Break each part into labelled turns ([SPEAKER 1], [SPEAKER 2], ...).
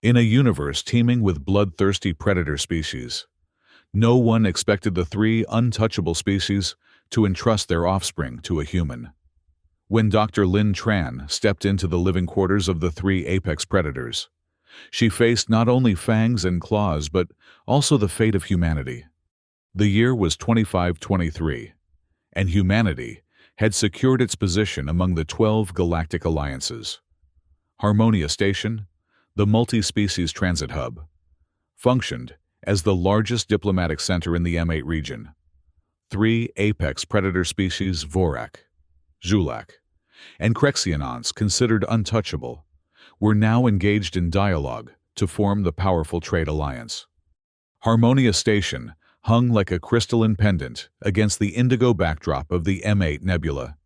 [SPEAKER 1] In a universe teeming with bloodthirsty predator species, no one expected the three untouchable species to entrust their offspring to a human. When Dr. Lin Tran stepped into the living quarters of the three apex predators, she faced not only fangs and claws but also the fate of humanity. The year was 2523, and humanity had secured its position among the 12 galactic alliances. Harmonia Station, the multi-species transit hub, functioned as the largest diplomatic center in the M8 region. Three apex predator species, Vorak, Zulak, and Krexionons, considered untouchable, were now engaged in dialogue to form the powerful trade alliance. Harmonia Station hung like a crystalline pendant against the indigo backdrop of the M8 nebula.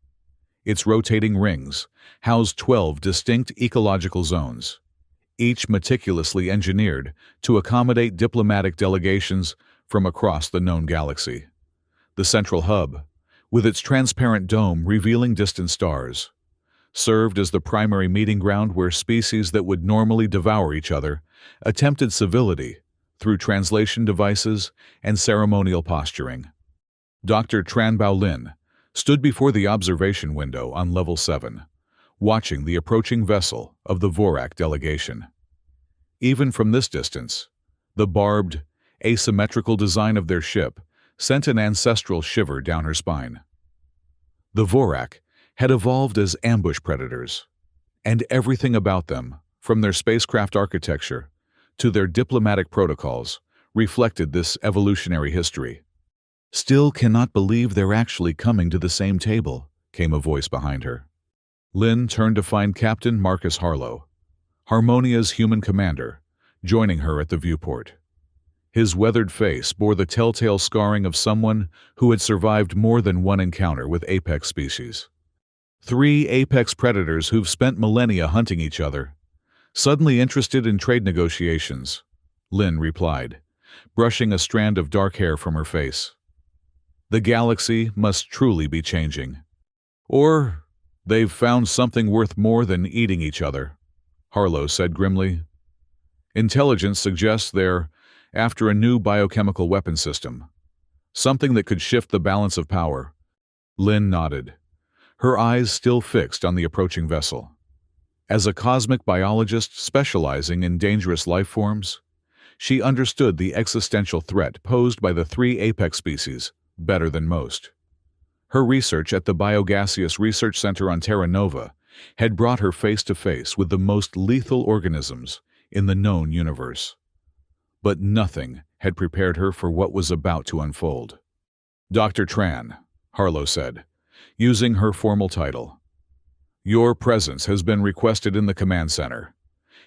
[SPEAKER 1] Its rotating rings housed 12 distinct ecological zones, each meticulously engineered to accommodate diplomatic delegations from across the known galaxy. The central hub, with its transparent dome revealing distant stars, served as the primary meeting ground where species that would normally devour each other attempted civility through translation devices and ceremonial posturing. Dr. Tran Baolin stood before the observation window on Level 7, watching the approaching vessel of the Vorak delegation. Even from this distance, the barbed, asymmetrical design of their ship sent an ancestral shiver down her spine. The Vorak had evolved as ambush predators, and everything about them, from their spacecraft architecture to their diplomatic protocols, reflected this evolutionary history. "Still cannot believe they're actually coming to the same table," came a voice behind her. Lynn turned to find Captain Marcus Harlow, Harmonia's human commander, joining her at the viewport. His weathered face bore the telltale scarring of someone who had survived more than one encounter with apex species. Three apex predators who've spent millennia hunting each other, suddenly interested in trade negotiations, Lynn replied, brushing a strand of dark hair from her face. The galaxy must truly be changing. Or they've found something worth more than eating each other, Harlow said grimly. Intelligence suggests they're after a new biochemical weapon system, something that could shift the balance of power. Lynn nodded, her eyes still fixed on the approaching vessel. As a cosmic biologist specializing in dangerous life forms, she understood the existential threat posed by the three apex species better than most. Her research at the Biogaseous Research Center on Terra Nova had brought her face to face with the most lethal organisms in the known universe. But nothing had prepared her for what was about to unfold. "Dr. Tran," Harlow said, using her formal title, "your presence has been requested in the command center.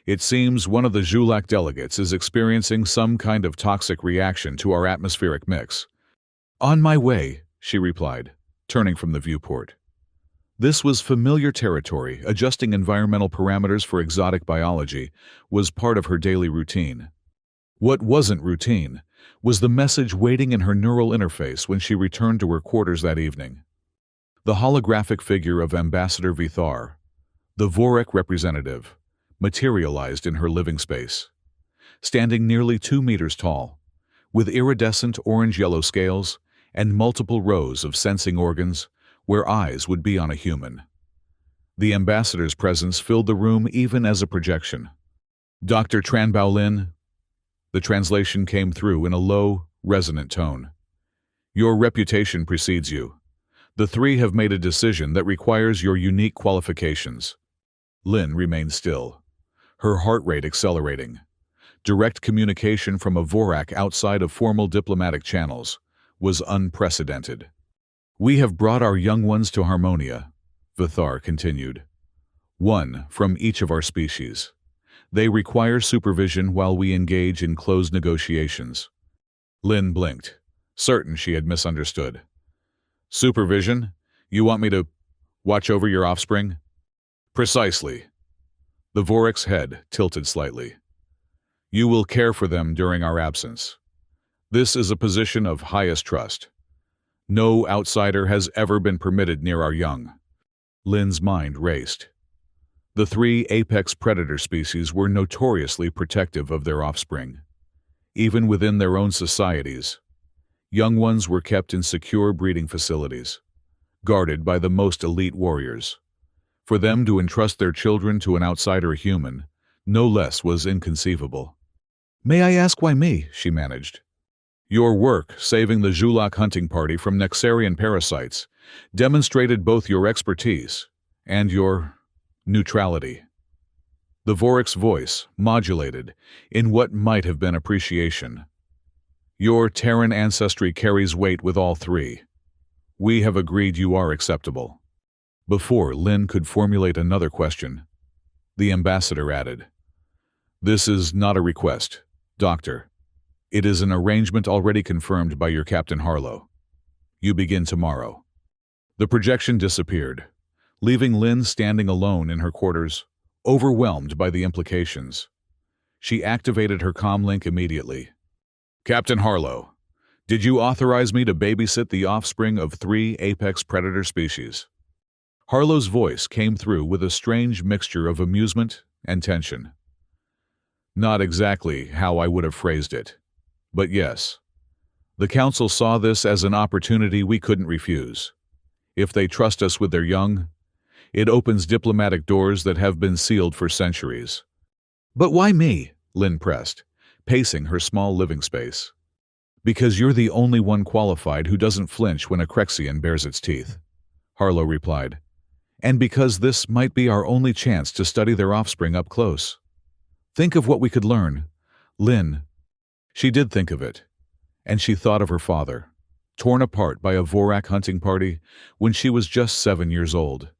[SPEAKER 1] It seems one of the Zulak delegates is experiencing some kind of toxic reaction to our atmospheric mix." "On my way," she replied, turning from the viewport. This was familiar territory. Adjusting environmental parameters for exotic biology was part of her daily routine. What wasn't routine was the message waiting in her neural interface when she returned to her quarters that evening. The holographic figure of Ambassador Vithar, the Vorak representative, materialized in her living space. Standing nearly 2 meters tall, with iridescent orange-yellow scales and multiple rows of sensing organs where eyes would be on a human. The ambassador's presence filled the room even as a projection. "Dr. Tran Baolin," the translation came through in a low, resonant tone. "Your reputation precedes you. The three have made a decision that requires your unique qualifications." Lynn remained still, her heart rate accelerating. Direct communication from a Vorak outside of formal diplomatic channels was unprecedented. "We have brought our young ones to Harmonia," Vithar continued. "One from each of our species. They require supervision while we engage in closed negotiations." Lynn blinked, certain she had misunderstood. "Supervision? You want me to watch over your offspring?" "Precisely." The Vorak's head tilted slightly. "You will care for them during our absence. This is a position of highest trust. No outsider has ever been permitted near our young." Lynn's mind raced. The three apex predator species were notoriously protective of their offspring. Even within their own societies, young ones were kept in secure breeding facilities, guarded by the most elite warriors. For them to entrust their children to an outsider human, no less, was inconceivable. "May I ask why me?" she managed. "Your work saving the Zulak hunting party from Nexarian parasites demonstrated both your expertise and your neutrality." The Vorik's voice modulated in what might have been appreciation. "Your Terran ancestry carries weight with all three. We have agreed you are acceptable." Before Lin could formulate another question, the ambassador added, "This is not a request, Doctor. It is an arrangement already confirmed by your Captain Harlow. You begin tomorrow." The projection disappeared, leaving Lin standing alone in her quarters, overwhelmed by the implications. She activated her comlink immediately. "Captain Harlow, did you authorize me to babysit the offspring of three apex predator species?" Harlow's voice came through with a strange mixture of amusement and tension. "Not exactly how I would have phrased it, but yes. The Council saw this as an opportunity we couldn't refuse. If they trust us with their young, it opens diplomatic doors that have been sealed for centuries." "But why me?" Lin pressed, pacing her small living space. "Because you're the only one qualified who doesn't flinch when a Crexian bares its teeth," Harlow replied. "And because this might be our only chance to study their offspring up close. Think of what we could learn, Lin." She did think of it, and she thought of her father, torn apart by a Vorak hunting party when she was just 7 years old.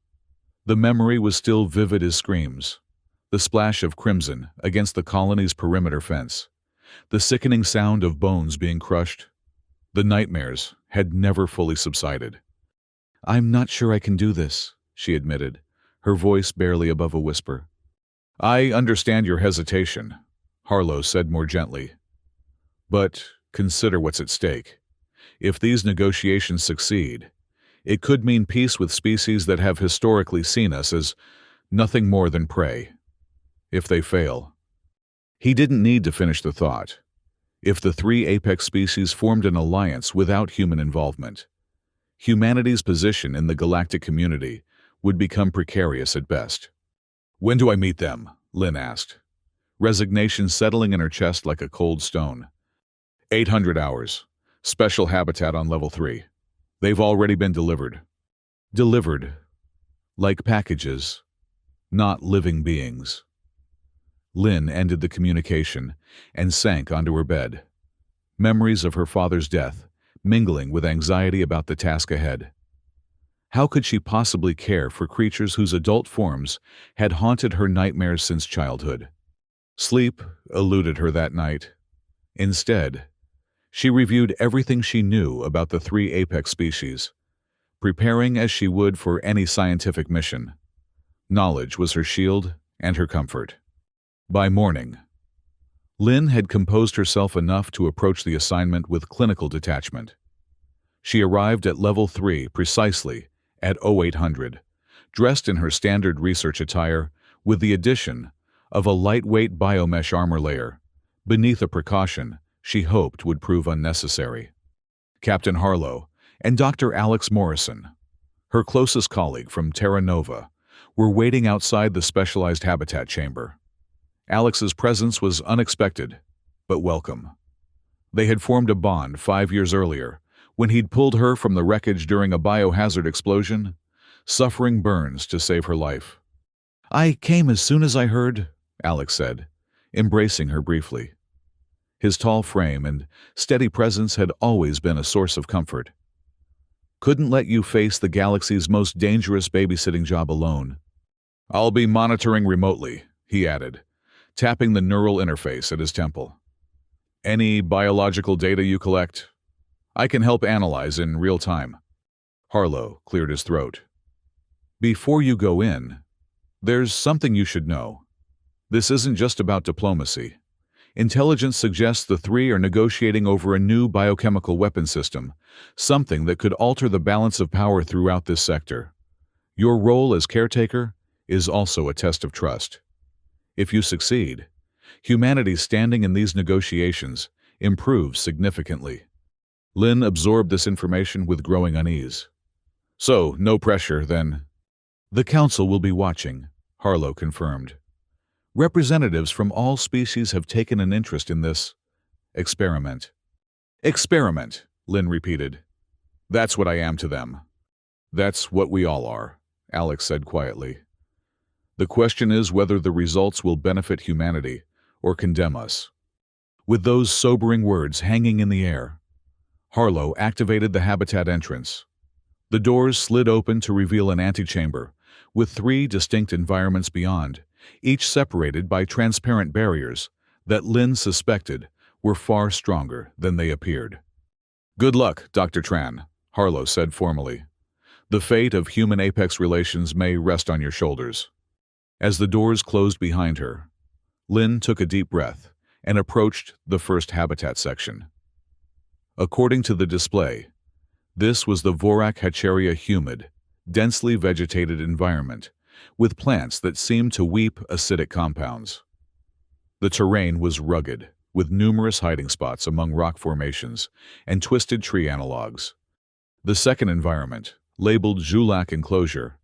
[SPEAKER 1] The memory was still vivid as screams. The splash of crimson against the colony's perimeter fence, the sickening sound of bones being crushed. The nightmares had never fully subsided. "I'm not sure I can do this," she admitted, her voice barely above a whisper. "I understand your hesitation," Harlow said more gently. "But consider what's at stake. If these negotiations succeed, it could mean peace with species that have historically seen us as nothing more than prey. If they fail..." He didn't need to finish the thought. If the three apex species formed an alliance without human involvement, humanity's position in the galactic community would become precarious at best. "When do I meet them?" Lin asked, resignation settling in her chest like a cold stone. 800 hours. Special habitat on level 3. They've already been delivered. Delivered. Like packages, not living beings. Lin ended the communication and sank onto her bed, memories of her father's death mingling with anxiety about the task ahead. How could she possibly care for creatures whose adult forms had haunted her nightmares since childhood? Sleep eluded her that night. Instead, she reviewed everything she knew about the three apex species, preparing as she would for any scientific mission. Knowledge was her shield and her comfort. By morning, Lin had composed herself enough to approach the assignment with clinical detachment. She arrived at level 3 precisely at 0800, dressed in her standard research attire with the addition of a lightweight biomesh armor layer, beneath a precaution she hoped would prove unnecessary. Captain Harlow and Dr. Alex Morrison, her closest colleague from Terra Nova, were waiting outside the specialized habitat chamber. Alex's presence was unexpected, but welcome. They had formed a bond 5 years earlier, when he'd pulled her from the wreckage during a biohazard explosion, suffering burns to save her life. "I came as soon as I heard," Alex said, embracing her briefly. His tall frame and steady presence had always been a source of comfort. "Couldn't let you face the galaxy's most dangerous babysitting job alone." "I'll be monitoring remotely," he added, tapping the neural interface at his temple. "Any biological data you collect, I can help analyze in real time." Harlow cleared his throat. "Before you go in, there's something you should know. This isn't just about diplomacy. Intelligence suggests the three are negotiating over a new biochemical weapon system, something that could alter the balance of power throughout this sector. Your role as caretaker is also a test of trust. If you succeed, humanity's standing in these negotiations improves significantly. Lin absorbed this information with growing unease. So, no pressure, then. The Council will be watching, Harlow confirmed. Representatives from all species have taken an interest in this experiment. Experiment, Lin repeated. That's what I am to them. That's what we all are, Alex said quietly. The question is whether the results will benefit humanity or condemn us. With those sobering words hanging in the air, Harlow activated the habitat entrance. The doors slid open to reveal an antechamber, with 3 distinct environments beyond, each separated by transparent barriers that Lin suspected were far stronger than they appeared. Good luck, Dr. Tran, Harlow said formally. The fate of human-apex relations may rest on your shoulders. As the doors closed behind her, Lin took a deep breath and approached the first habitat section. According to the display, this was the Vorak Hatcheria humid, densely vegetated environment, with plants that seemed to weep acidic compounds. The terrain was rugged, with numerous hiding spots among rock formations and twisted tree analogues. The second environment, labeled Julak Enclosure,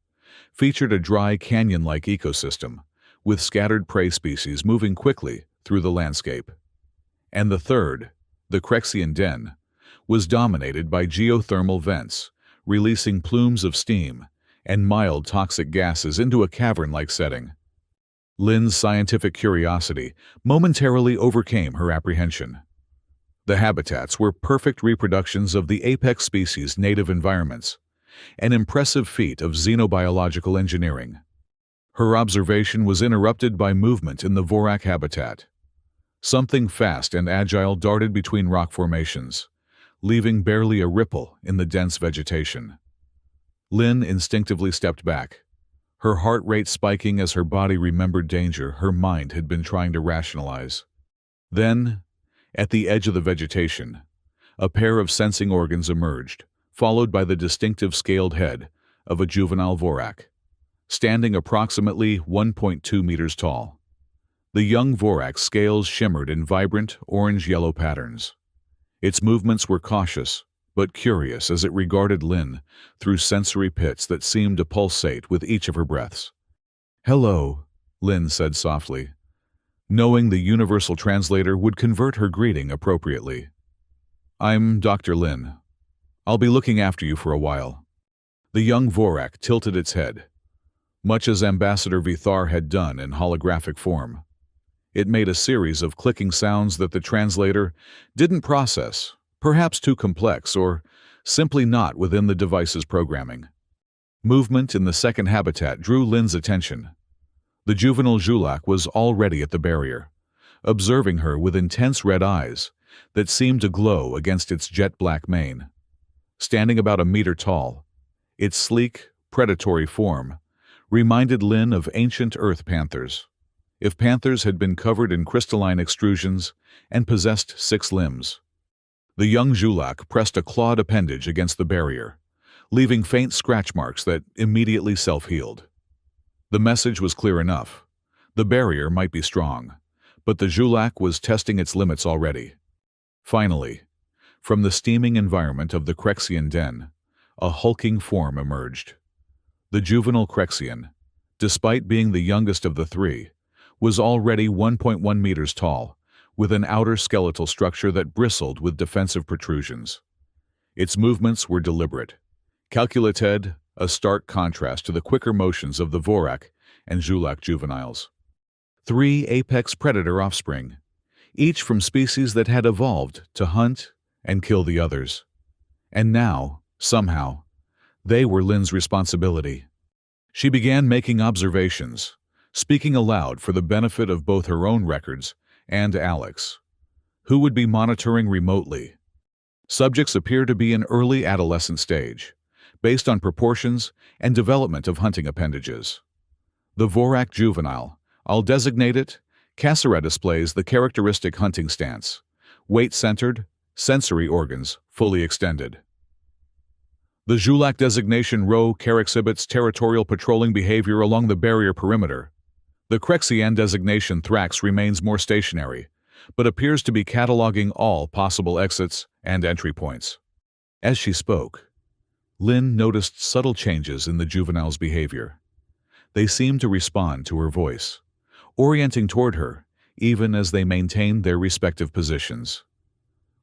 [SPEAKER 1] featured a dry canyon-like ecosystem, with scattered prey species moving quickly through the landscape. And the third, the Crexian Den, was dominated by geothermal vents, releasing plumes of steam and mild toxic gases into a cavern-like setting. Lin's scientific curiosity momentarily overcame her apprehension. The habitats were perfect reproductions of the apex species' native environments, an impressive feat of xenobiological engineering. Her observation was interrupted by movement in the Vorak habitat. Something fast and agile darted between rock formations, leaving barely a ripple in the dense vegetation. Lin instinctively stepped back, her heart rate spiking as her body remembered danger her mind had been trying to rationalize. Then, at the edge of the vegetation, a pair of sensing organs emerged, followed by the distinctive scaled head of a juvenile Vorak, standing approximately 1.2 meters tall. The young Vorak's scales shimmered in vibrant orange-yellow patterns. Its movements were cautious, but curious as it regarded Lin through sensory pits that seemed to pulsate with each of her breaths. "Hello," Lin said softly, knowing the universal translator would convert her greeting appropriately. "I'm Dr. Lin. I'll be looking after you for a while." The young Vorak tilted its head, much as Ambassador Vithar had done in holographic form. It made a series of clicking sounds that the translator didn't process, perhaps too complex or simply not within the device's programming. Movement in the second habitat drew Lin's attention. The juvenile Julak was already at the barrier, observing her with intense red eyes that seemed to glow against its jet-black mane. Standing about a meter tall, its sleek, predatory form reminded Lin of ancient earth panthers, if panthers had been covered in crystalline extrusions and possessed 6 limbs. The young Julak pressed a clawed appendage against the barrier, leaving faint scratch marks that immediately self-healed. The message was clear enough. The barrier might be strong, but the Julak was testing its limits already. Finally, from the steaming environment of the Crexian Den, a hulking form emerged. The juvenile Crexian, despite being the youngest of the 3, was already 1.1 meters tall, with an outer skeletal structure that bristled with defensive protrusions. Its movements were deliberate, calculated, a stark contrast to the quicker motions of the Vorak and Julak juveniles. 3 apex predator offspring, each from species that had evolved to hunt and kill the others. And now, somehow, they were Lin's responsibility. She began making observations, speaking aloud for the benefit of both her own records and Alex, who would be monitoring remotely. Subjects appear to be in early adolescent stage, based on proportions and development of hunting appendages. The Vorak juvenile, I'll designate it, Cassera, displays the characteristic hunting stance, weight-centered, sensory organs fully extended. The Zhulak designation Rho-Car exhibits territorial patrolling behavior along the barrier perimeter. The Crexian designation Thrax remains more stationary, but appears to be cataloging all possible exits and entry points. As she spoke, Lynn noticed subtle changes in the juvenile's behavior. They seemed to respond to her voice, orienting toward her, even as they maintained their respective positions.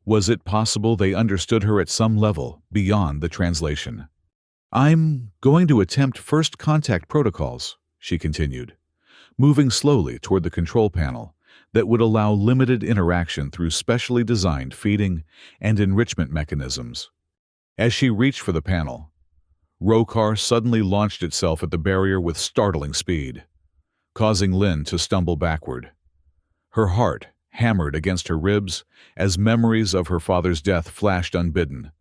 [SPEAKER 1] Was it possible they understood her at some level beyond the translation? "I'm going to attempt first contact protocols," she continued, moving slowly toward the control panel that would allow limited interaction through specially designed feeding and enrichment mechanisms. As she reached for the panel, Rho-Car suddenly launched itself at the barrier with startling speed, causing Lynn to stumble backward. Her heart hammered against her ribs as memories of her father's death flashed unbidden.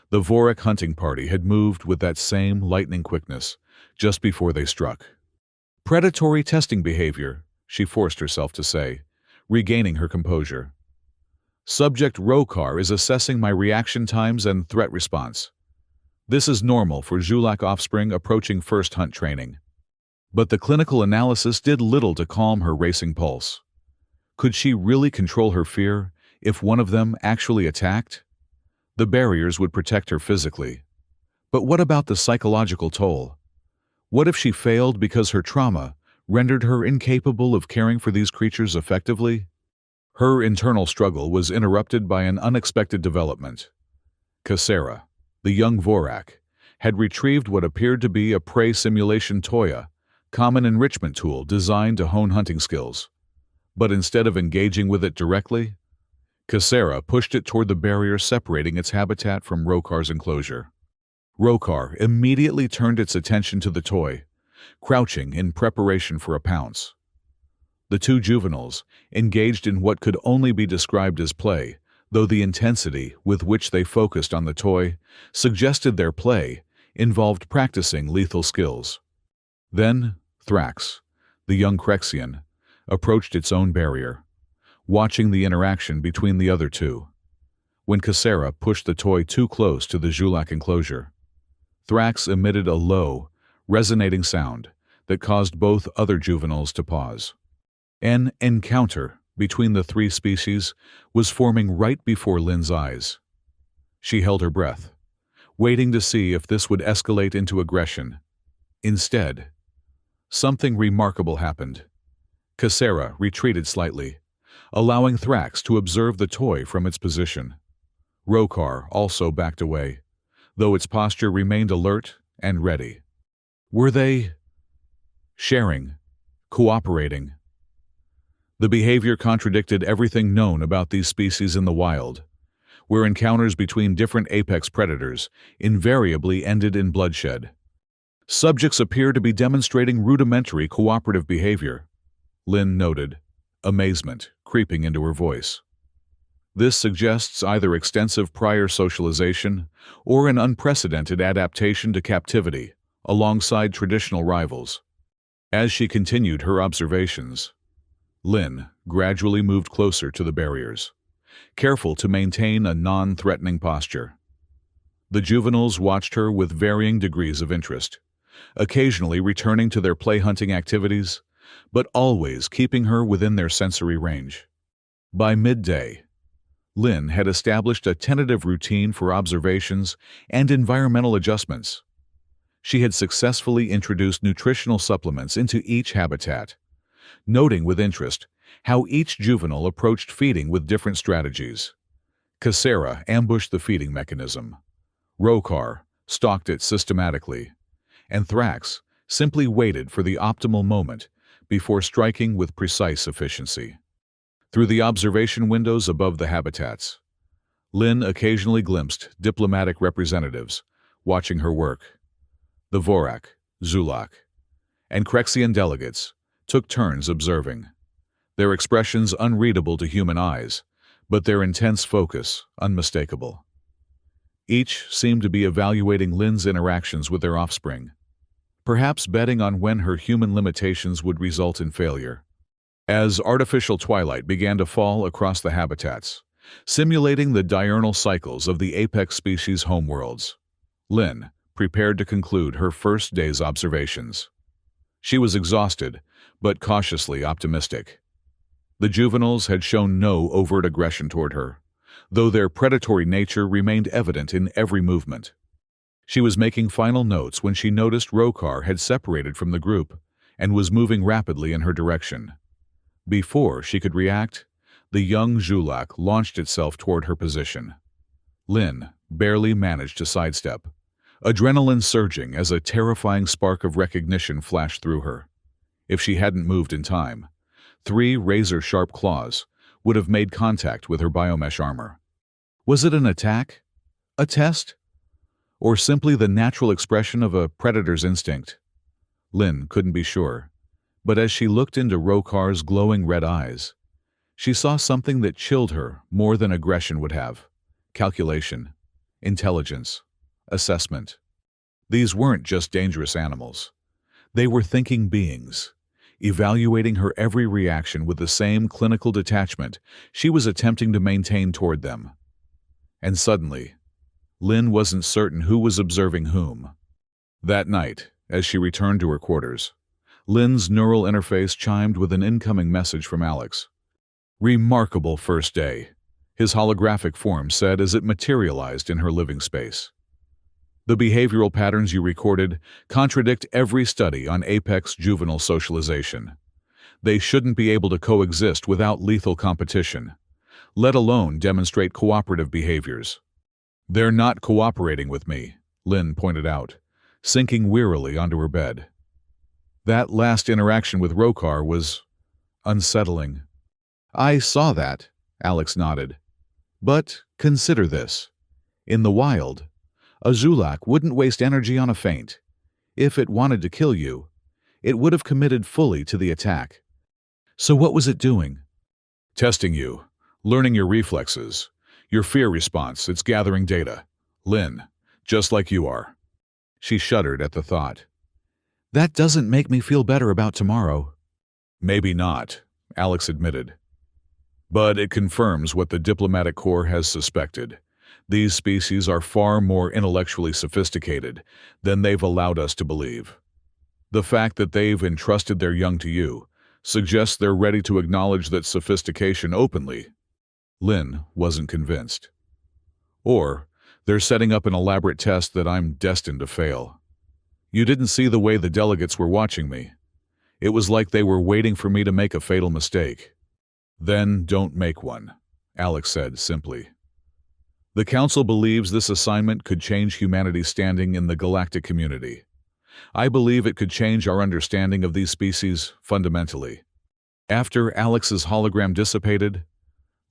[SPEAKER 1] The Vorak hunting party had moved with that same lightning quickness just before they struck. "Predatory testing behavior," she forced herself to say, regaining her composure. "Subject Rho-Car is assessing my reaction times and threat response. This is normal for Zhulak offspring approaching first hunt training." But the clinical analysis did little to calm her racing pulse. Could she really control her fear if one of them actually attacked? The barriers would protect her physically. But what about the psychological toll? What if she failed because her trauma rendered her incapable of caring for these creatures effectively? Her internal struggle was interrupted by an unexpected development. Kasera, the young Vorak, had retrieved what appeared to be a prey simulation Toya, common enrichment tool designed to hone hunting skills. But instead of engaging with it directly, Kasera pushed it toward the barrier separating its habitat from Rho-Car's enclosure. Rho-Car immediately turned its attention to the toy, crouching in preparation for a pounce. The two juveniles engaged in what could only be described as play, though the intensity with which they focused on the toy suggested their play involved practicing lethal skills. Then Thrax, the young Crexian, approached its own barrier, watching the interaction between the other two. When Kasera pushed the toy too close to the Zhulak enclosure, Thrax emitted a low, resonating sound that caused both other juveniles to pause. An encounter between the three species was forming right before Lynn's eyes. She held her breath, waiting to see if this would escalate into aggression. Instead, something remarkable happened. Kasera retreated slightly, allowing Thrax to observe the toy from its position. Rho-Car also backed away, though its posture remained alert and ready. Were they sharing, cooperating? The behavior contradicted everything known about these species in the wild, where encounters between different apex predators invariably ended in bloodshed. Subjects appear to be demonstrating rudimentary cooperative behavior, Lynn noted, amazement creeping into her voice. This suggests either extensive prior socialization or an unprecedented adaptation to captivity alongside traditional rivals. As she continued her observations, Lynn gradually moved closer to the barriers, careful to maintain a non-threatening posture. The juveniles watched her with varying degrees of interest, occasionally returning to their play hunting activities, but always keeping her within their sensory range. By midday, Lynn had established a tentative routine for observations and environmental adjustments. She had successfully introduced nutritional supplements into each habitat, noting with interest how each juvenile approached feeding with different strategies. Kasera ambushed the feeding mechanism. Rho-Car stalked it systematically, and Thrax simply waited for the optimal moment before striking with precise efficiency. Through the observation windows above the habitats, Lynn occasionally glimpsed diplomatic representatives watching her work. The Vorak, Zhulak, and Crexian delegates took turns observing, their expressions unreadable to human eyes, but their intense focus unmistakable. Each seemed to be evaluating Lynn's interactions with their offspring, perhaps betting on when her human limitations would result in failure. As artificial twilight began to fall across the habitats, simulating the diurnal cycles of the apex species' homeworlds, Lynn prepared to conclude her first day's observations. She was exhausted, but cautiously optimistic. The juveniles had shown no overt aggression toward her, though their predatory nature remained evident in every movement. She was making final notes when she noticed Rokar had separated from the group and was moving rapidly in her direction. Before she could react, the young Julak launched itself toward her position. Lynn barely managed to sidestep, adrenaline surging as a terrifying spark of recognition flashed through her. If she hadn't moved in time, 3 razor-sharp claws would have made contact with her biomesh armor. Was it an attack? A test? Or simply the natural expression of a predator's instinct? Lynn couldn't be sure, but as she looked into Rokar's glowing red eyes, she saw something that chilled her more than aggression would have: calculation, intelligence, assessment. These weren't just dangerous animals. They were thinking beings, evaluating her every reaction with the same clinical detachment she was attempting to maintain toward them. And suddenly, Lynn wasn't certain who was observing whom. That night, as she returned to her quarters, Lynn's neural interface chimed with an incoming message from Alex. "Remarkable first day," his holographic form said as it materialized in her living space. "The behavioral patterns you recorded contradict every study on apex juvenile socialization. They shouldn't be able to coexist without lethal competition, let alone demonstrate cooperative behaviors." "They're not cooperating with me," Lynn pointed out, sinking wearily onto her bed. "That last interaction with Rokar was unsettling." "I saw that," Alex nodded. "But consider this. In the wild, a Zulak wouldn't waste energy on a feint. If it wanted to kill you, it would have committed fully to the attack. So what was it doing?" "Testing you, learning your reflexes, your fear response. It's gathering data. Lynn, just like you are." She shuddered at the thought. "That doesn't make me feel better about tomorrow." "Maybe not," Alex admitted. "But it confirms what the diplomatic corps has suspected. These species are far more intellectually sophisticated than they've allowed us to believe. The fact that they've entrusted their young to you suggests they're ready to acknowledge that sophistication openly." Lynn wasn't convinced. "Or they're setting up an elaborate test that I'm destined to fail. You didn't see the way the delegates were watching me. It was like they were waiting for me to make a fatal mistake." "Then don't make one," Alex said simply. "The Council believes this assignment could change humanity's standing in the galactic community. I believe it could change our understanding of these species fundamentally." After Alex's hologram dissipated,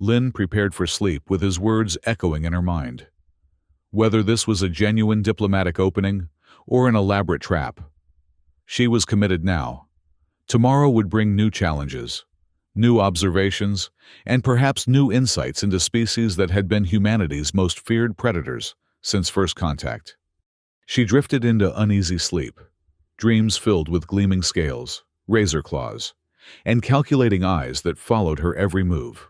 [SPEAKER 1] Lynn prepared for sleep with his words echoing in her mind. Whether this was a genuine diplomatic opening or an elaborate trap, she was committed now. Tomorrow would bring new challenges, new observations, and perhaps new insights into species that had been humanity's most feared predators since first contact. She drifted into uneasy sleep, dreams filled with gleaming scales, razor claws, and calculating eyes that followed her every move.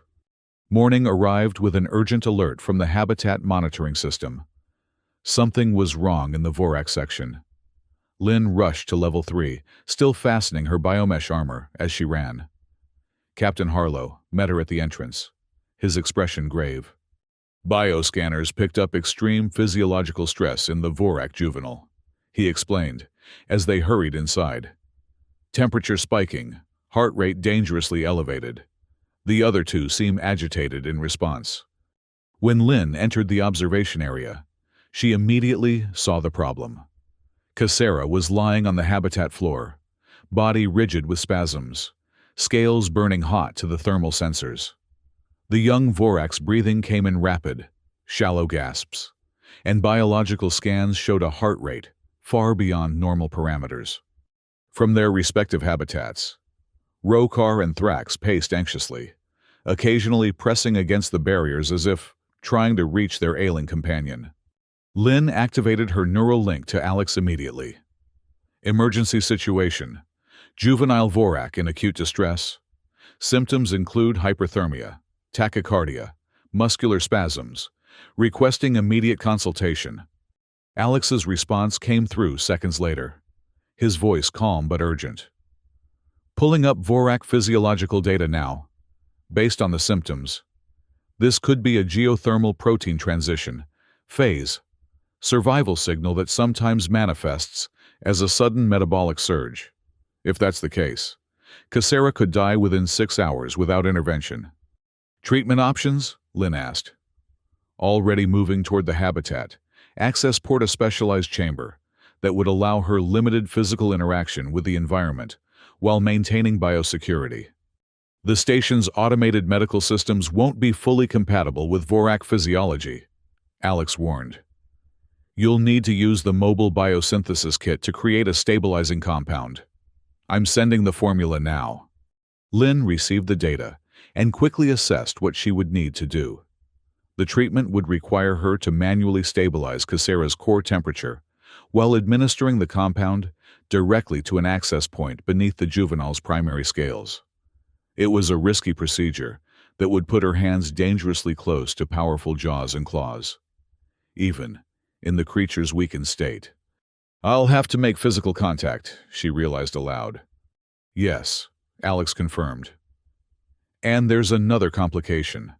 [SPEAKER 1] Morning arrived with an urgent alert from the habitat monitoring system. Something was wrong in the Vorak section. Lynn rushed to level 3, still fastening her biomesh armor as she ran. Captain Harlow met her at the entrance, his expression grave. "Bioscanners picked up extreme physiological stress in the Vorak juvenile," he explained as they hurried inside. "Temperature spiking, heart rate dangerously elevated. The other 2 seem agitated in response." When Lynn entered the observation area, she immediately saw the problem. Cassera was lying on the habitat floor, body rigid with spasms, scales burning hot to the thermal sensors. The young Vorak's breathing came in rapid, shallow gasps, and biological scans showed a heart rate far beyond normal parameters. From their respective habitats, Rokar and Thrax paced anxiously, occasionally pressing against the barriers as if trying to reach their ailing companion. Lynn activated her neural link to Alex immediately. "Emergency situation. Juvenile Vorak in acute distress. Symptoms include hyperthermia, tachycardia, muscular spasms. Requesting immediate consultation." Alex's response came through seconds later, his voice calm but urgent. Pulling up Vorak physiological data now. Based on the symptoms, this could be a geothermal protein transition, phase, survival signal that sometimes manifests as a sudden metabolic surge. If that's the case, Cassera could die within 6 hours without intervention. Treatment options? Lynn asked. Already moving toward the habitat, access port a specialized chamber that would allow her limited physical interaction with the environment while maintaining biosecurity. The station's automated medical systems won't be fully compatible with Vorak physiology, Alex warned. You'll need to use the mobile biosynthesis kit to create a stabilizing compound. I'm sending the formula now. Lynn received the data and quickly assessed what she would need to do. The treatment would require her to manually stabilize Cassera's core temperature while administering the compound directly to an access point beneath the juvenile's primary scales. It was a risky procedure that would put her hands dangerously close to powerful jaws and claws, even in the creature's weakened state. I'll have to make physical contact, she realized aloud. Yes, Alex confirmed. And there's another complication.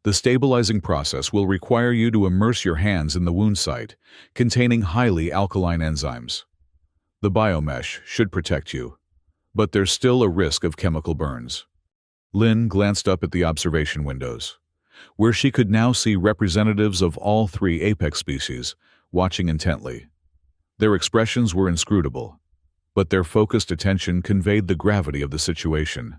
[SPEAKER 1] The stabilizing process will require you to immerse your hands in the wound site, containing highly alkaline enzymes. The biomesh should protect you, but there's still a risk of chemical burns. Lynn glanced up at the observation windows, where she could now see representatives of all 3 apex species watching intently. Their expressions were inscrutable, but their focused attention conveyed the gravity of the situation.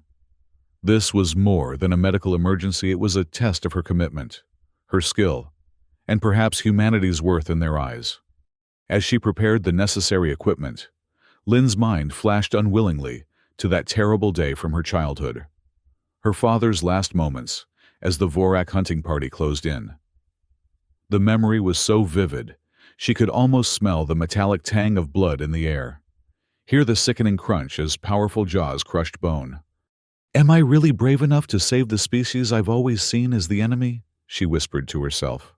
[SPEAKER 1] This was more than a medical emergency, it was a test of her commitment, her skill, and perhaps humanity's worth in their eyes. As she prepared the necessary equipment, Lynn's mind flashed unwillingly to that terrible day from her childhood, her father's last moments as the Vorak hunting party closed in. The memory was so vivid, she could almost smell the metallic tang of blood in the air, hear the sickening crunch as powerful jaws crushed bone. Am I really brave enough to save the species I've always seen as the enemy? She whispered to herself,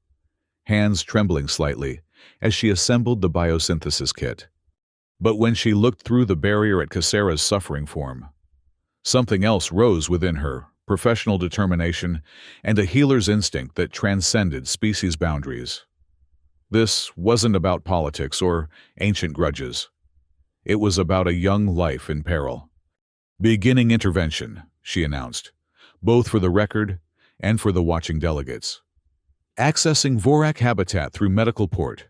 [SPEAKER 1] hands trembling slightly as she assembled the biosynthesis kit. But when she looked through the barrier at Cassera's suffering form, something else rose within her, professional determination and a healer's instinct that transcended species boundaries. This wasn't about politics or ancient grudges. It was about a young life in peril. Beginning intervention, she announced, both for the record and for the watching delegates. Accessing Vorak habitat through medical port.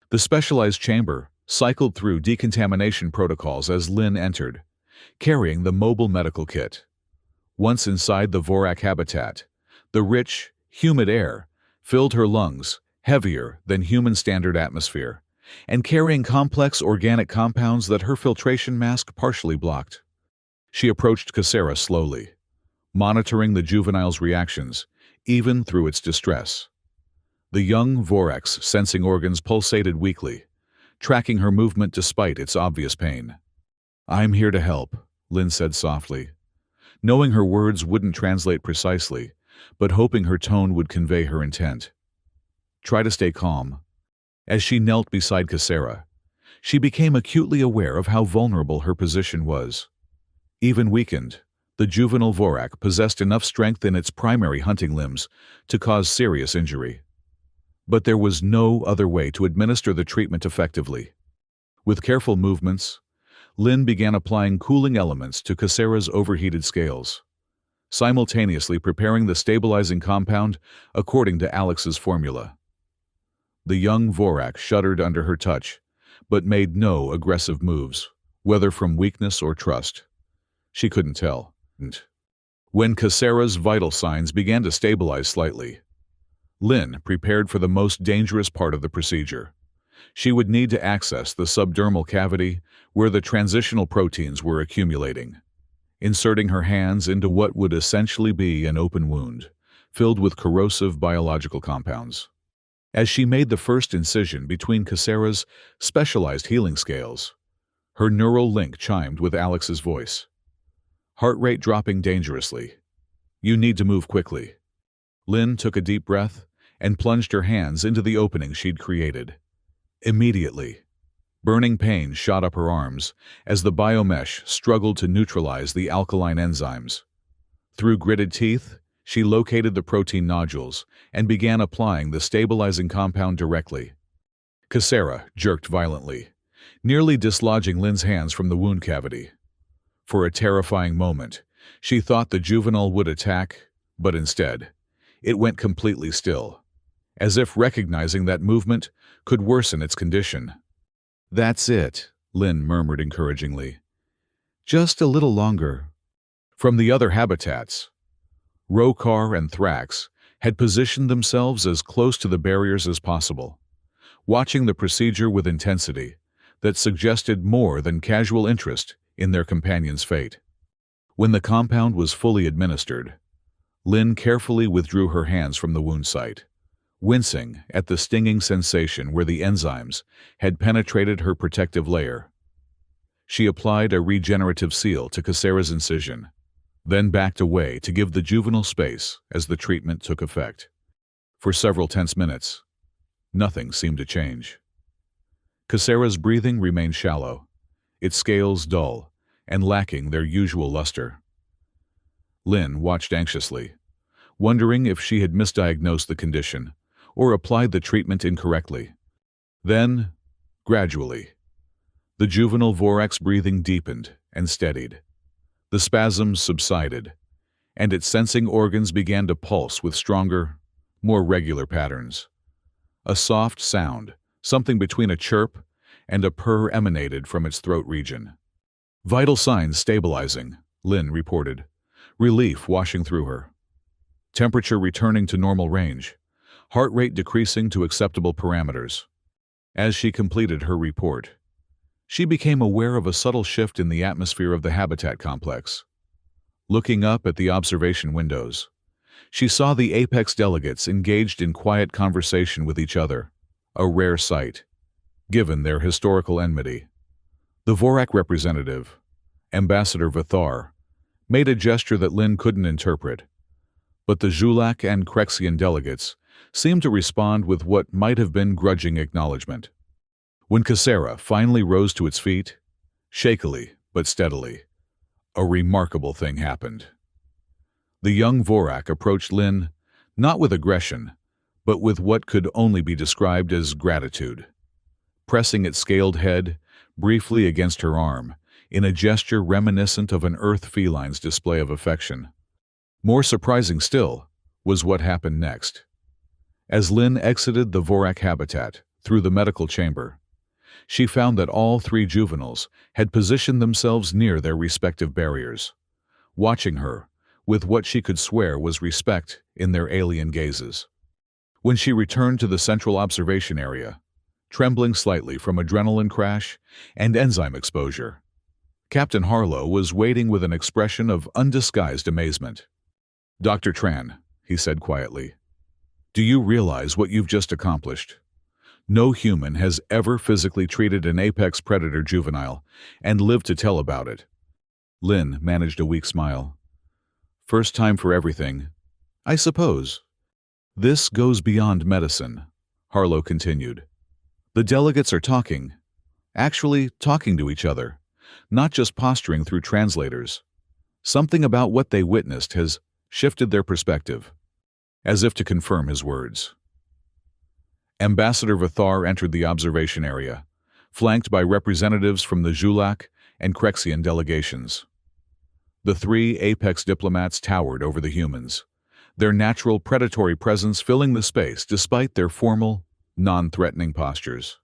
[SPEAKER 1] The specialized chamber cycled through decontamination protocols as Lynn entered, carrying the mobile medical kit. Once inside the Vorak habitat, the rich, humid air filled her lungs, heavier than human standard atmosphere, and carrying complex organic compounds that her filtration mask partially blocked. She approached Cassera slowly, monitoring the juvenile's reactions, even through its distress. The young Vorak's sensing organs pulsated weakly, tracking her movement despite its obvious pain. I'm here to help, Lynn said softly, knowing her words wouldn't translate precisely, but hoping her tone would convey her intent. Try to stay calm. As she knelt beside Cassera, she became acutely aware of how vulnerable her position was. Even weakened, the juvenile Vorak possessed enough strength in its primary hunting limbs to cause serious injury. But there was no other way to administer the treatment effectively. With careful movements, Lynn began applying cooling elements to Cassera's overheated scales, simultaneously preparing the stabilizing compound according to Alex's formula. The young Vorak shuddered under her touch, but made no aggressive moves, whether from weakness or trust. She couldn't tell. When Cassera's vital signs began to stabilize slightly, Lynn prepared for the most dangerous part of the procedure. She would need to access the subdermal cavity where the transitional proteins were accumulating, inserting her hands into what would essentially be an open wound, filled with corrosive biological compounds. As she made the first incision between Cassera's specialized healing scales, her neural link chimed with Alex's voice. Heart rate dropping dangerously. You need to move quickly. Lynn took a deep breath and plunged her hands into the opening she'd created. Immediately, burning pain shot up her arms as the biomesh struggled to neutralize the alkaline enzymes. Through gritted teeth, she located the protein nodules and began applying the stabilizing compound directly. Casera jerked violently, nearly dislodging Lynn's hands from the wound cavity. For a terrifying moment, she thought the juvenile would attack, but instead, it went completely still, as if recognizing that movement could worsen its condition. "That's it," Lynn murmured encouragingly. "Just a little longer." From the other habitats, Rokar and Thrax had positioned themselves as close to the barriers as possible, watching the procedure with intensity that suggested more than casual interest in their companion's fate. When the compound was fully administered, Lynn carefully withdrew her hands from the wound site, wincing at the stinging sensation where the enzymes had penetrated her protective layer. She applied a regenerative seal to Casera's incision, then backed away to give the juvenile space as the treatment took effect. For several tense minutes, nothing seemed to change. Casera's breathing remained shallow, its scales dull and lacking their usual luster. Lynn watched anxiously, wondering if she had misdiagnosed the condition or applied the treatment incorrectly. Then, gradually, the juvenile Vorax breathing deepened and steadied. The spasms subsided, and its sensing organs began to pulse with stronger, more regular patterns. A soft sound, something between a chirp and a purr, emanated from its throat region. "Vital signs stabilizing," Lynn reported, relief washing through her. Temperature returning to normal range, heart rate decreasing to acceptable parameters. As she completed her report, she became aware of a subtle shift in the atmosphere of the habitat complex. Looking up at the observation windows, she saw the apex delegates engaged in quiet conversation with each other, a rare sight, given their historical enmity. The Vorak representative, Ambassador Vithar, made a gesture that Lynn couldn't interpret, but the Julak and Krexian delegates seemed to respond with what might have been grudging acknowledgement. When Casera finally rose to its feet, shakily but steadily, a remarkable thing happened. The young Vorak approached Lynn not with aggression, but with what could only be described as gratitude, pressing its scaled head briefly against her arm in a gesture reminiscent of an earth feline's display of affection. More surprising still was what happened next. As Lynn exited the Vorak habitat through the medical chamber, she found that all three juveniles had positioned themselves near their respective barriers, watching her with what she could swear was respect in their alien gazes. When she returned to the central observation area, trembling slightly from adrenaline crash and enzyme exposure, Captain Harlow was waiting with an expression of undisguised amazement. "Dr. Tran," he said quietly, "do you realize what you've just accomplished? No human has ever physically treated an apex predator juvenile and lived to tell about it." Lynn managed a weak smile. "First time for everything, I suppose." "This goes beyond medicine," Harlow continued. "The delegates are talking, actually talking to each other, not just posturing through translators. Something about what they witnessed has shifted their perspective," as if to confirm his words. Ambassador Vithar entered the observation area, flanked by representatives from the Julak and Krexian delegations. The three apex diplomats towered over the humans, their natural predatory presence filling the space despite their formal, non-threatening postures.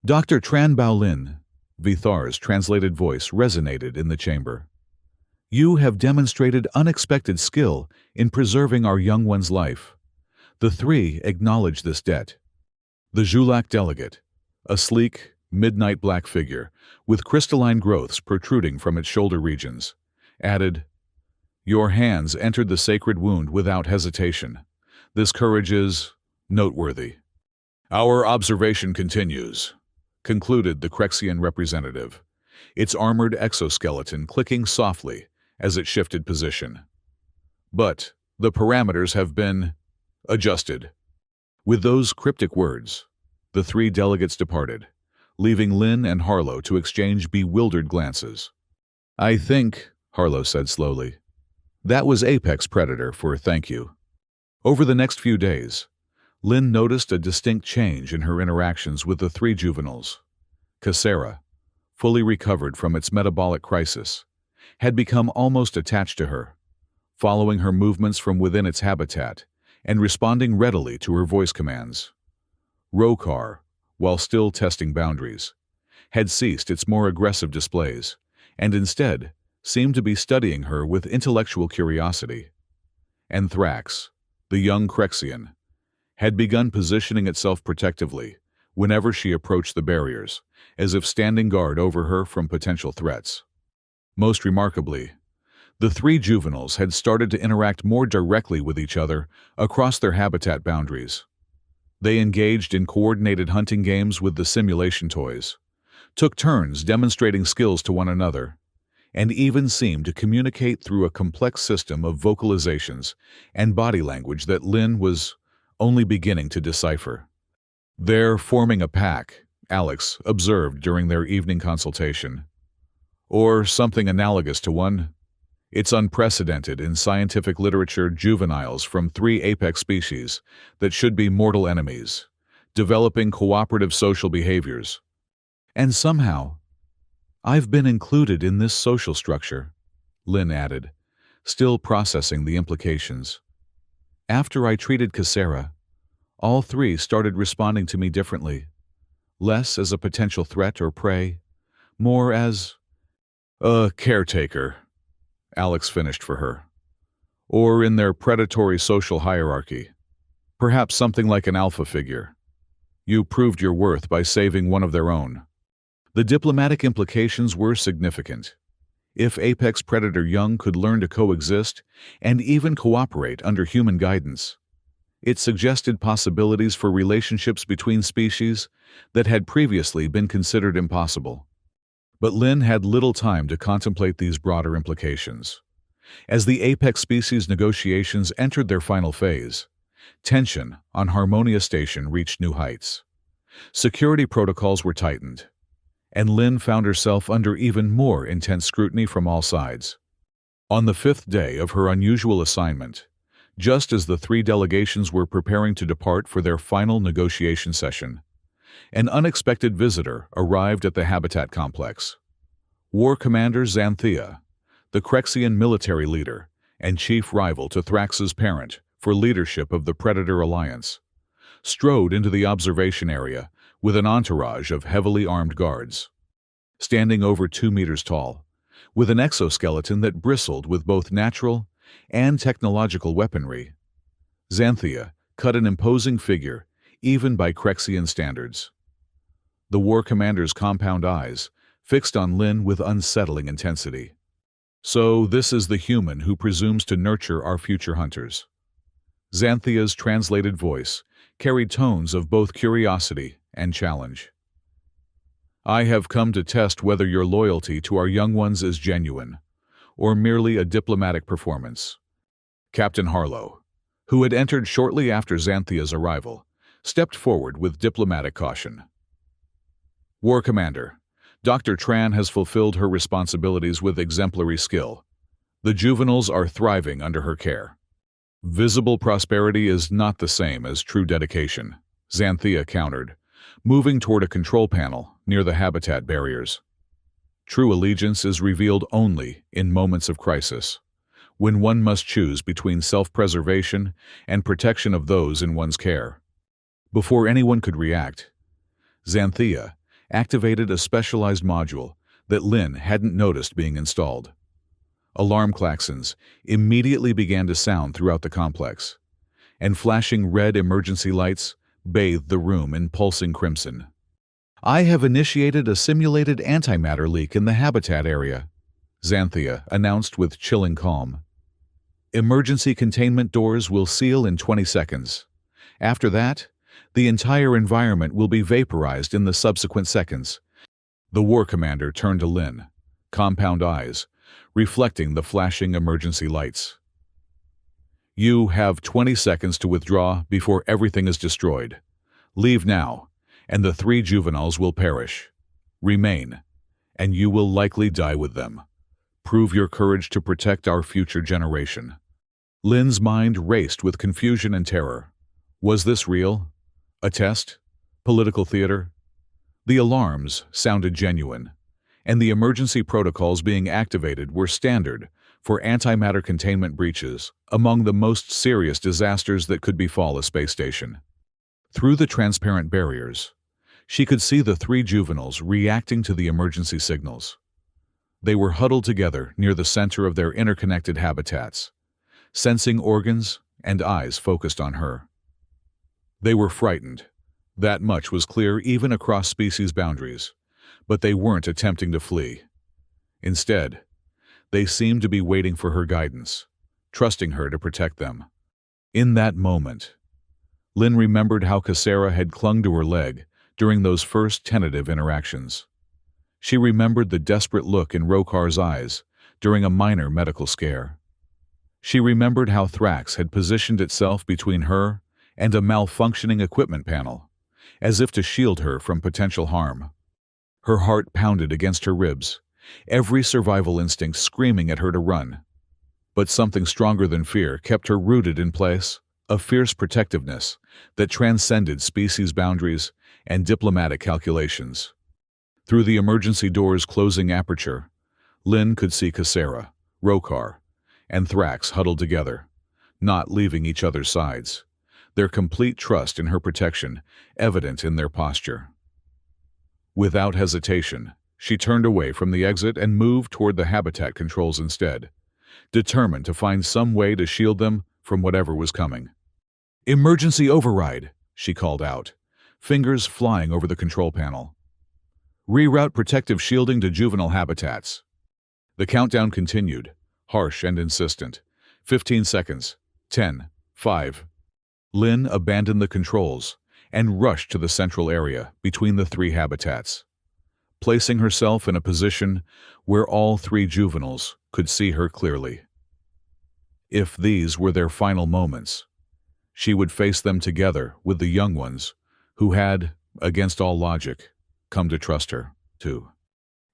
[SPEAKER 1] "Dr. Tran Bao Lin," Vithar's translated voice resonated in the chamber. "You have demonstrated unexpected skill in preserving our young one's life. The three acknowledge this debt." The Julak delegate, a sleek, midnight black figure with crystalline growths protruding from its shoulder regions, added, "Your hands entered the sacred wound without hesitation. This courage is noteworthy." "Our observation continues," concluded the Krexian representative, its armored exoskeleton clicking softly as it shifted position. "But the parameters have been adjusted." With those cryptic words, The three delegates departed, leaving Lynn and Harlow to exchange bewildered glances. "I think," Harlow said slowly, "that was Apex Predator for thank you." Over the next few days, Lynn noticed a distinct change in her interactions with the three juveniles. Cassera, fully recovered from its metabolic crisis, had become almost attached to her, following her movements from within its habitat and responding readily to her voice commands. Rokar, while still testing boundaries, had ceased its more aggressive displays and instead seemed to be studying her with intellectual curiosity. And Thrax, the young Crexian, had begun positioning itself protectively whenever she approached the barriers, as if standing guard over her from potential threats. Most remarkably, the three juveniles had started to interact more directly with each other across their habitat boundaries. They engaged in coordinated hunting games with the simulation toys, took turns demonstrating skills to one another, and even seemed to communicate through a complex system of vocalizations and body language that Lynn was only beginning to decipher. "They're forming a pack," Alex observed during their evening consultation. "Or something analogous to one. It's unprecedented in scientific literature, juveniles from three apex species that should be mortal enemies, developing cooperative social behaviors. And somehow, I've been included in this social structure," Lynn added, still processing the implications. "After I treated Cassera, all three started responding to me differently, less as a potential threat or prey, more as a caretaker," Alex finished for her. "Or in their predatory social hierarchy. Perhaps something like an alpha figure. You proved your worth by saving one of their own." The diplomatic implications were significant. If Apex Predator Young could learn to coexist and even cooperate under human guidance, it suggested possibilities for relationships between species that had previously been considered impossible. But Lynn had little time to contemplate these broader implications. As the apex species negotiations entered their final phase, tension on Harmonia Station reached new heights. Security protocols were tightened, and Lynn found herself under even more intense scrutiny from all sides. On the fifth day of her unusual assignment, just as the three delegations were preparing to depart for their final negotiation session, an unexpected visitor arrived at the habitat complex. War Commander Xanthea, the Crexian military leader and chief rival to Thrax's parent for leadership of the Predator Alliance, strode into the observation area with an entourage of heavily armed guards. Standing over 2 meters tall, with an exoskeleton that bristled with both natural and technological weaponry, Xanthea cut an imposing figure even by Crexian standards. The War Commander's compound eyes fixed on Lynn with unsettling intensity. "So this is the human who presumes to nurture our future hunters." Xanthea's translated voice carried tones of both curiosity and challenge. "I have come to test whether your loyalty to our young ones is genuine, or merely a diplomatic performance." Captain Harlow, who had entered shortly after Xanthea's arrival, stepped forward with diplomatic caution. "War Commander, Dr. Tran has fulfilled her responsibilities with exemplary skill. The juveniles are thriving under her care." "Visible prosperity is not the same as true dedication," Xanthea countered, moving toward a control panel near the habitat barriers. "True allegiance is revealed only in moments of crisis, when one must choose between self-preservation and protection of those in one's care." Before anyone could react, Xanthea activated a specialized module that Lynn hadn't noticed being installed. Alarm klaxons immediately began to sound throughout the complex, and flashing red emergency lights bathed the room in pulsing crimson. "I have initiated a simulated antimatter leak in the habitat area," Xanthea announced with chilling calm. "Emergency containment doors will seal in 20 seconds. After that, the entire environment will be vaporized in the subsequent seconds." The War Commander turned to Lynn, compound eyes reflecting the flashing emergency lights. "You have 20 seconds to withdraw before everything is destroyed. Leave now, and the 3 juveniles will perish. Remain, and you will likely die with them. Prove your courage to protect our future generation." Lin's mind raced with confusion and terror. Was this real? A test? Political theater? The alarms sounded genuine, and the emergency protocols being activated were standard for antimatter containment breaches, among the most serious disasters that could befall a space station. Through the transparent barriers, she could see the 3 juveniles reacting to the emergency signals. They were huddled together near the center of their interconnected habitats, sensing organs and eyes focused on her. They were frightened. That much was clear even across species boundaries, but they weren't attempting to flee. Instead, they seemed to be waiting for her guidance, trusting her to protect them. In that moment, Lin remembered how Cassera had clung to her leg during those first tentative interactions. She remembered the desperate look in Rokar's eyes during a minor medical scare. She remembered how Thrax had positioned itself between her and a malfunctioning equipment panel, as if to shield her from potential harm. Her heart pounded against her ribs, every survival instinct screaming at her to run. But something stronger than fear kept her rooted in place, a fierce protectiveness that transcended species boundaries and diplomatic calculations. Through the emergency door's closing aperture, Lin could see Cassera, Rokar, and Thrax huddled together, not leaving each other's sides, their complete trust in her protection evident in their posture. Without hesitation, she turned away from the exit and moved toward the habitat controls instead, determined to find some way to shield them from whatever was coming. "Emergency override," she called out, fingers flying over the control panel. "Reroute protective shielding to juvenile habitats." The countdown continued, harsh and insistent. 15 seconds. 10, 5. Lin abandoned the controls and rushed to the central area between the 3 habitats, placing herself in a position where all 3 juveniles could see her clearly. If these were their final moments, she would face them together with the young ones who had, against all logic, come to trust her, too.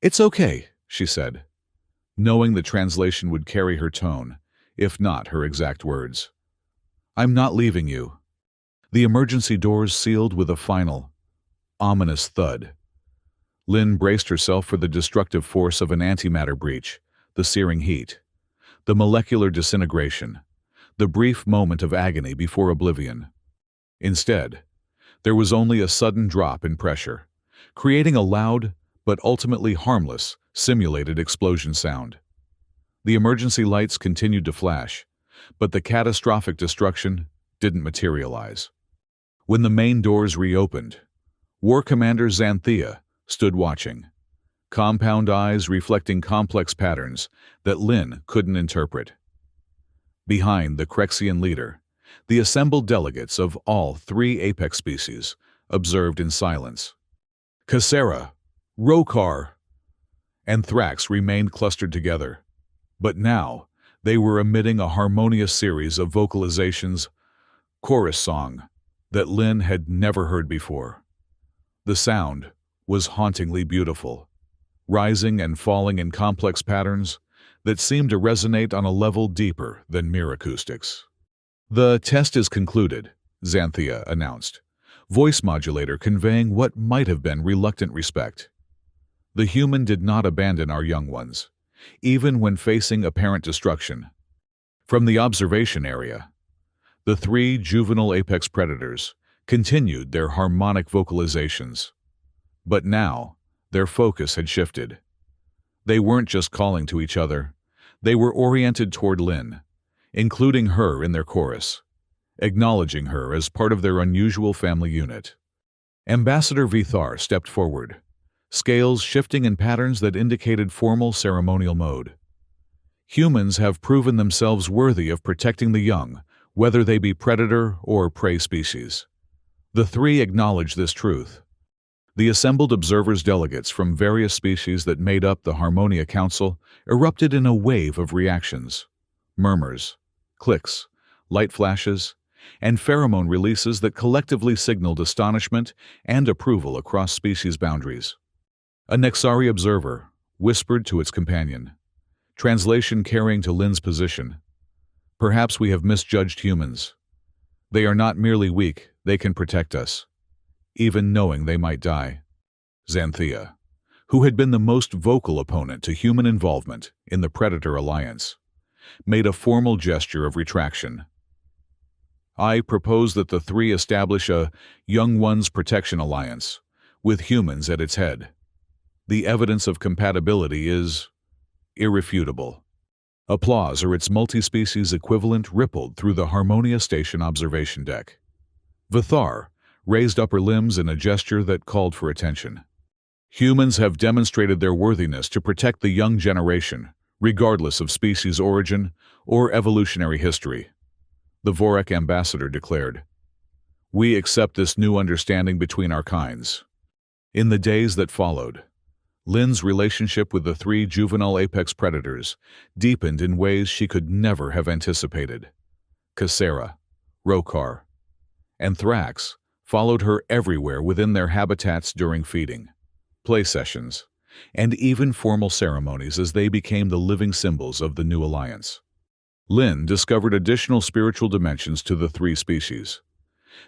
[SPEAKER 1] "It's okay," she said, knowing the translation would carry her tone, if not her exact words. "I'm not leaving you." The emergency doors sealed with a final, ominous thud. Lin braced herself for the destructive force of an antimatter breach, the searing heat, the molecular disintegration, the brief moment of agony before oblivion. Instead, there was only a sudden drop in pressure, creating a loud but ultimately harmless simulated explosion sound. The emergency lights continued to flash, but the catastrophic destruction didn't materialize. When the main doors reopened, War Commander Xanthea stood watching, compound eyes reflecting complex patterns that Lin couldn't interpret. Behind the Crexian leader, the assembled delegates of all 3 apex species observed in silence. Cassera, Rokar, and Thrax remained clustered together, but now they were emitting a harmonious series of vocalizations, chorus song, that Lin had never heard before. The sound was hauntingly beautiful, rising and falling in complex patterns that seemed to resonate on a level deeper than mere acoustics. "The test is concluded," Xanthea announced, voice modulator conveying what might have been reluctant respect. "The human did not abandon our young ones, even when facing apparent destruction." From the observation area, the 3 juvenile apex predators continued their harmonic vocalizations. But now, their focus had shifted. They weren't just calling to each other, they were oriented toward Lin, including her in their chorus, acknowledging her as part of their unusual family unit. Ambassador Vithar stepped forward, scales shifting in patterns that indicated formal ceremonial mode. "Humans have proven themselves worthy of protecting the young, whether they be predator or prey species." The 3 acknowledged this truth. The assembled observers' delegates from various species that made up the Harmonia Council erupted in a wave of reactions. Murmurs, clicks, light flashes, and pheromone releases that collectively signaled astonishment and approval across species boundaries. A Nexari observer whispered to its companion, translation carrying to Lin's position, "Perhaps we have misjudged humans. They are not merely weak, they can protect us, even knowing they might die." Xanthea, who had been the most vocal opponent to human involvement in the Predator Alliance, made a formal gesture of retraction. "I propose that the three establish a Young Ones Protection Alliance, with humans at its head. The evidence of compatibility is irrefutable." Applause or its multi-species equivalent rippled through the Harmonia Station observation deck. Vithar raised upper limbs in a gesture that called for attention. "Humans have demonstrated their worthiness to protect the young generation, regardless of species origin or evolutionary history," the Vorak ambassador declared. "We accept this new understanding between our kinds." In the days that followed, Lin's relationship with the three juvenile apex predators deepened in ways she could never have anticipated. Cassera, Rokar, and Thrax followed her everywhere within their habitats during feeding, play sessions, and even formal ceremonies as they became the living symbols of the new alliance. Lin discovered additional spiritual dimensions to the three species.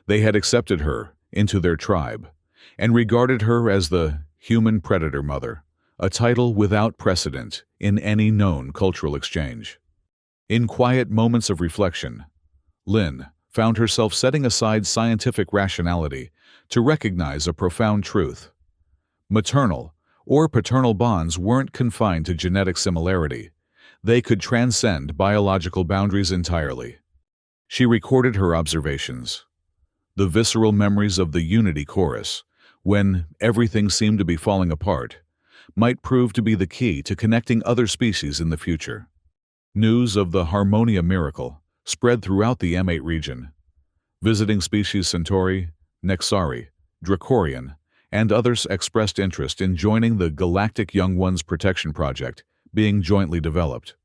[SPEAKER 1] They had accepted her into their tribe and regarded her as the human predator mother, a title without precedent in any known cultural exchange. In quiet moments of reflection, Lin found herself setting aside scientific rationality to recognize a profound truth. Maternal or paternal bonds weren't confined to genetic similarity. They could transcend biological boundaries entirely. She recorded her observations. The visceral memories of the Unity Chorus, when everything seemed to be falling apart, might prove to be the key to connecting other species in the future. News of the Harmonia miracle spread throughout the M8 region. Visiting species Centauri, Nexari, Dracorian, and others expressed interest in joining the Galactic Young Ones Protection Project being jointly developed.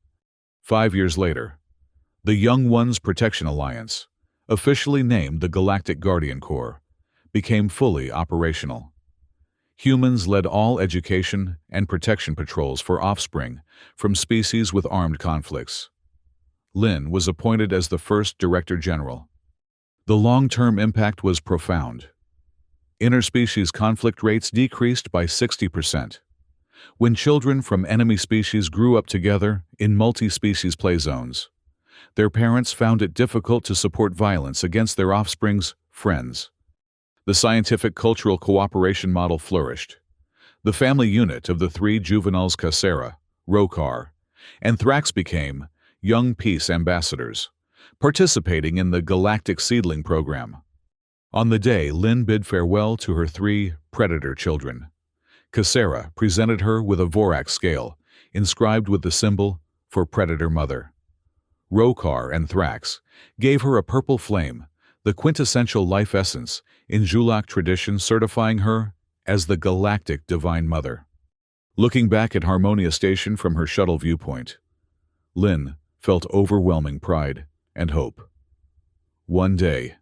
[SPEAKER 1] 5 years later, the Young Ones Protection Alliance, officially named the Galactic Guardian Corps, became fully operational. Humans led all education and protection patrols for offspring from species with armed conflicts. Lin was appointed as the first Director General. The long-term impact was profound. Interspecies conflict rates decreased by 60%. When children from enemy species grew up together in multi-species play zones, their parents found it difficult to support violence against their offspring's friends. The scientific cultural cooperation model flourished. The family unit of the three juveniles Cassera, Rokar, and Thrax became young peace ambassadors, participating in the Galactic Seedling Program. On the day Lin bid farewell to her three predator children, Cassera presented her with a Vorak scale, inscribed with the symbol for Predator Mother. Rokar and Thrax gave her a purple flame, the quintessential life essence in Julak tradition, certifying her as the Galactic Divine Mother. Looking back at Harmonia Station from her shuttle viewpoint, Lin felt overwhelming pride and hope. One day,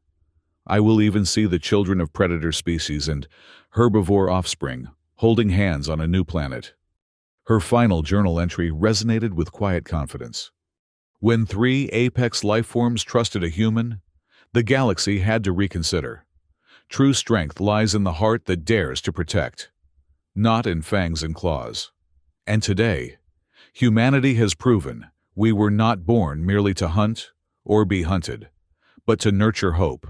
[SPEAKER 1] I will even see the children of predator species and herbivore offspring holding hands on a new planet. Her final journal entry resonated with quiet confidence. When three apex lifeforms trusted a human, the galaxy had to reconsider. True strength lies in the heart that dares to protect, not in fangs and claws. And today, humanity has proven we were not born merely to hunt or be hunted, but to nurture hope.